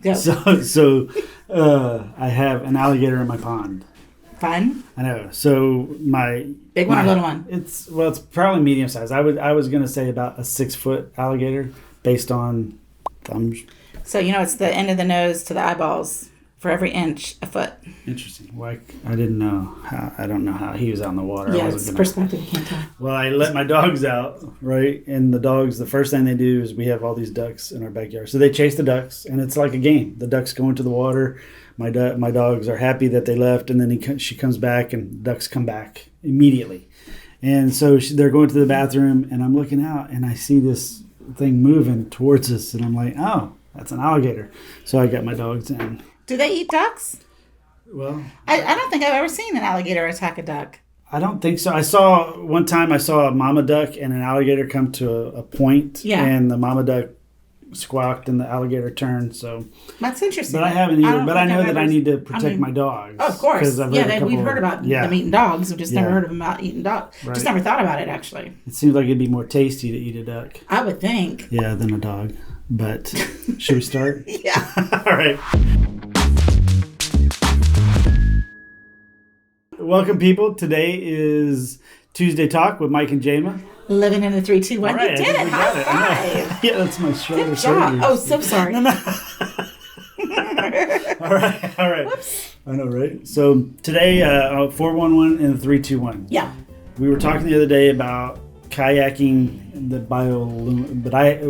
Go. I have an alligator in my pond. Fun. I know. So big one or little one? It's probably medium size. I was gonna say about a 6-foot alligator based on thumbs. So it's the end of the nose to the eyeballs. For every inch, a foot. Interesting. Why? I didn't know how. I don't know how he was out in the water. Yeah, it's perspective. You can't tell. Well, I let my dogs out, right? And the dogs, the first thing they do is we have all these ducks in our backyard. So they chase the ducks, and it's like a game. The ducks go into the water. My dogs are happy that they left, and then she comes back, and ducks come back immediately. And so they're going to the bathroom, and I'm looking out, and I see this thing moving towards us, and I'm like, oh, that's an alligator. So I got my dogs in. Do they eat ducks? Well, I don't think I've ever seen an alligator attack a duck. I don't think so. One time I saw a mama duck and an alligator come to a point, and the mama duck squawked and the alligator turned. So that's interesting. But I haven't either. But I know that I need to protect my dogs. Oh, of course. We've heard about them eating dogs. We've just never heard of them out eating dogs. Right. Just never thought about it, actually. It seems like it'd be more tasty to eat a duck. I would think. Yeah, than a dog. But should we start? Yeah. All right. Welcome, people. Today is Tuesday Talk with Mike and Jama. Living in the 3, 2, 1. Right, you did it. High five. Yeah, that's my shoulder. Good job. Oh, so sorry. No. All right. Whoops. I know, right? So today, 411 and 321. Yeah. We were talking the other day about kayaking the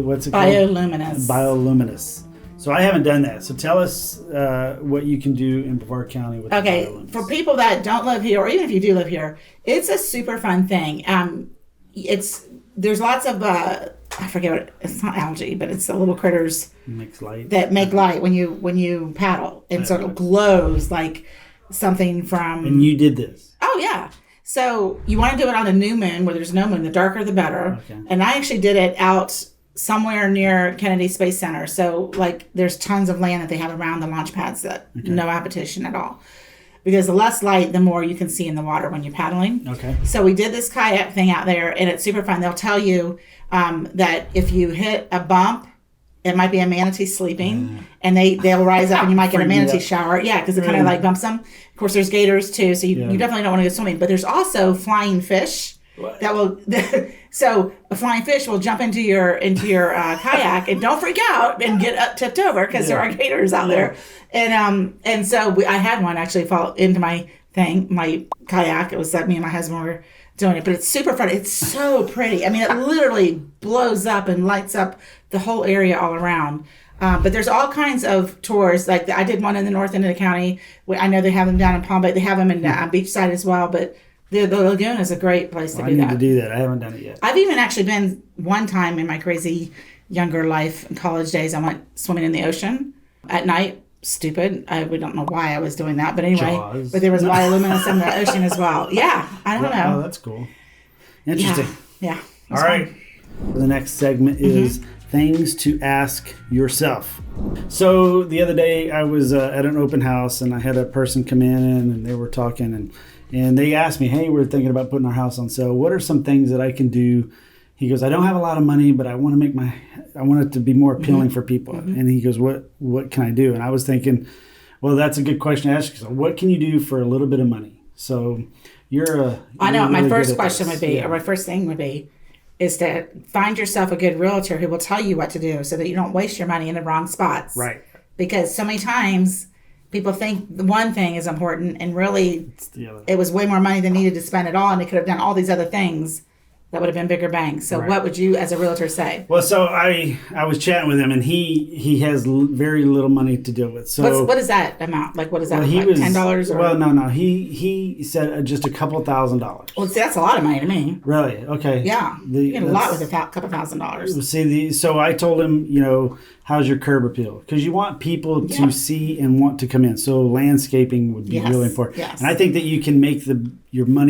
what's it called? Bioluminescent. So I haven't done that. So tell us what you can do in Brevard County with Bioluminescent. For people that don't live here, or even if you do live here, it's a super fun thing. There's lots of I forget what it's not algae, but it's the little critters that make light when you paddle, and so it glows like something from. And you did this. Oh yeah. So you want to do it on a new moon where there's no moon. The darker, the better. Okay. And I actually did it out somewhere near Kennedy Space Center. So there's tons of land that they have around the launch pads no competition at all. Because the less light, the more you can see in the water when you're paddling. Okay. So we did this kayak thing out there, and it's super fun. They'll tell you that if you hit a bump, it might be a manatee sleeping, and they'll rise up, and you might get a manatee shower. Yeah, because it kind of bumps them. Of course, there's gators too, so you definitely don't want to go swimming. But there's also flying fish. That will so a flying fish will jump into your kayak, and don't freak out and get tipped over because there are gators out there. And so I had one actually fall into my kayak. It was that me and my husband were doing it, but it's super fun. It's so pretty. I mean, it literally blows up and lights up the whole area all around. But there's all kinds of tours. Like I did one in the north end of the county. I know they have them down in Palm Bay. They have them in Beachside as well, but the lagoon is a great place to do that. I need to do that. I haven't done it yet. I've even actually been one time in my crazy younger life in college days. I went swimming in the ocean at night. Stupid. We don't know why I was doing that, but anyway. Jaws. But there was bioluminescence in the ocean as well. Yeah, I don't know. Oh, that's cool. Interesting. Yeah. All right. The next segment is things to ask yourself. So the other day I was at an open house, and I had a person come in and they were talking and they asked me, hey, we're thinking about putting our house on sale. What are some things that I can do? He goes, I don't have a lot of money, but I want it to be more appealing for people. And he goes, what can I do? And I was thinking, well, that's a good question to ask yourself. What can you do for a little bit of money? So I know my first question would be, or my first thing would be, is to find yourself a good realtor who will tell you what to do so that you don't waste your money in the wrong spots. Right. Because so many times people think the one thing is important, and really it was way more money than needed to spend it all, and they could have done all these other things that would have been bigger bangs. So what would you as a realtor say? Well, so I was chatting with him, and he has very little money to deal with. So what is that amount? What is that? $10? Well, no. He said just a couple $1,000. Well, see, that's a lot of money to me. Really? Okay. Yeah. You get a lot with a couple $1,000. See, so I told him, how's your curb appeal? Because you want people to see and want to come in. So landscaping would be really important. Yes. And I think that you can make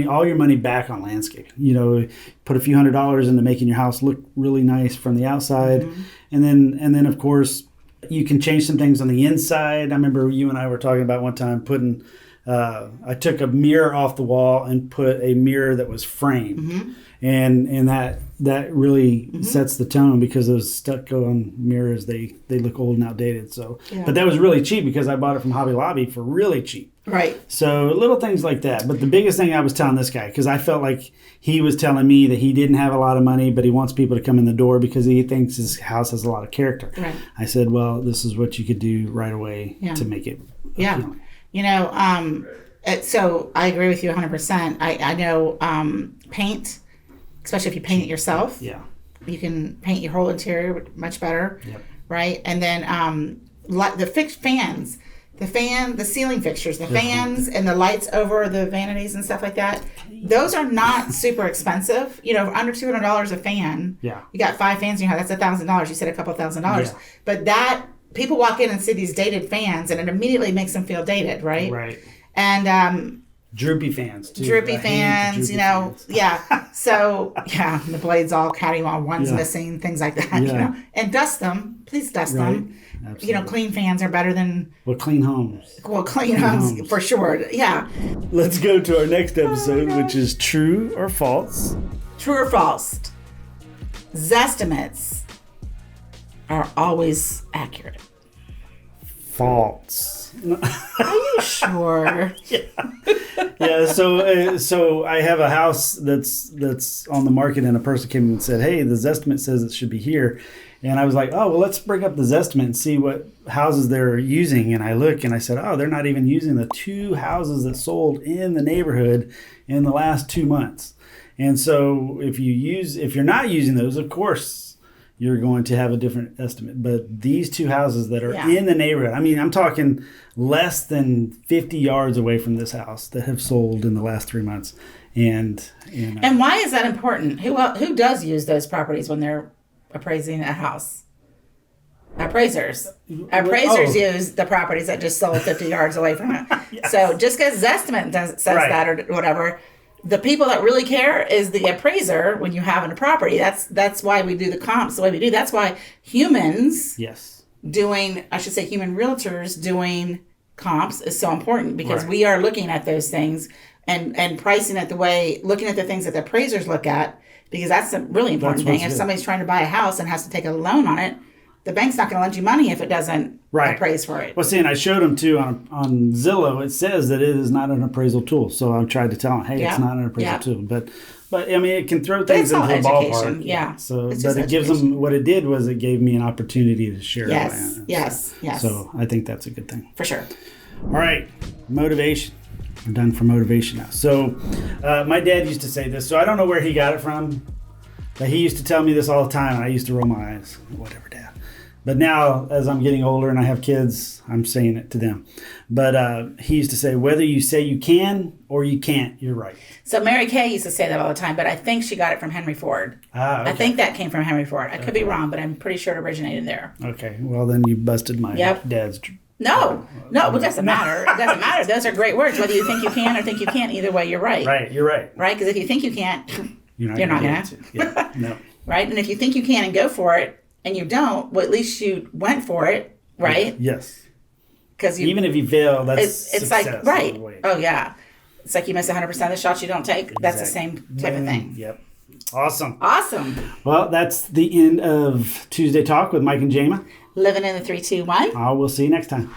all your money back on landscaping. Put a few $100s into making your house look really nice from the outside. And then of course you can change some things on the inside. I remember you and I were talking about one time putting I took a mirror off the wall and put a mirror that was framed. And that really sets the tone, because those stucco-on mirrors, they look old and outdated. So, but that was really cheap because I bought it from Hobby Lobby for really cheap. Right. So little things like that. But the biggest thing I was telling this guy, because I felt like he was telling me that he didn't have a lot of money, but he wants people to come in the door because he thinks his house has a lot of character. Right. I said, well, this is what you could do right away to make it appealing. You know, so I agree with you 100%. I know paint, especially if you paint it yourself. Yeah. You can paint your whole interior much better. Yep. Right? And then the fixed fans, the ceiling fixtures, the fans and the lights over the vanities and stuff like that, those are not super expensive. You know, under $200 a fan. Yeah. You got 5 fans in your house, that's $1,000. You said a couple $1,000. Yeah. But that, people walk in and see these dated fans and it immediately makes them feel dated, right? Right. And droopy fans too. Droopy fans, you know, fans. So the blades all catty-wall, one's missing, things like that. You know, and dust them. Please dust them. Absolutely. You know, clean fans are better than clean homes. Clean homes for sure. Yeah. Let's go to our next episode, which is true or false. True or false? Zestimates are always accurate. False. Are you sure? Yeah. So I have a house that's on the market, and a person came and said, "Hey, the Zestimate says it should be here," and I was like, "Oh, well, let's bring up the Zestimate and see what houses they're using." And I look and I said, "Oh, they're not even using the 2 houses that sold in the neighborhood in the last 2 months." And so if you're not using those, of course, you're going to have a different estimate. But these 2 houses that are in the neighborhood, I mean, I'm talking less than 50 yards away from this house that have sold in the last 3 months. And why is that important? Who does use those properties when they're appraising a house? Appraisers. Appraisers use the properties that just sold 50 yards away from it. Yes. So just because Zestimate says that or whatever, the people that really care is the appraiser when you have a property. That's why we do the comps the way we do. That's why humans human realtors doing comps is so important, because we are looking at those things and pricing it looking at the things that the appraisers look at, because that's a really important thing. If somebody's trying to buy a house and has to take a loan on it, the bank's not going to lend you money if it doesn't appraise for it. Well, see, and I showed them too on Zillow. It says that it is not an appraisal tool. So I've tried to tell them, hey, it's not an appraisal tool. But I mean, it can throw things into the ballpark. Yeah. So, but it gives them, what it did was it gave me an opportunity to share. Yes. So I think that's a good thing. For sure. All right. Motivation. We're done for motivation now. So my dad used to say this. So I don't know where he got it from, but he used to tell me this all the time. And I used to roll my eyes. Whatever, Dad. But now, as I'm getting older and I have kids, I'm saying it to them. But he used to say, whether you say you can or you can't, you're right. So Mary Kay used to say that all the time, but I think she got it from Henry Ford. Okay. I think that came from Henry Ford. I could be wrong, but I'm pretty sure it originated there. Okay. Well, then you busted my dad's... No, it doesn't matter. It doesn't matter. Those are great words. Whether you think you can or think you can't, either way, you're right. Right, you're right. Right? Because if you think you can't, you're not going to. Yeah, no. Right? And if you think you can and go for it, and you don't, well, at least you went for it, right? Yes. Because even if you fail, that's it's like, right. Oh, yeah. It's like you miss 100% of the shots you don't take. Exactly. That's the same type of thing. Yep. Awesome. Well, that's the end of Tuesday Talk with Mike and Jama. Living in the 3-2-1. We'll see you next time.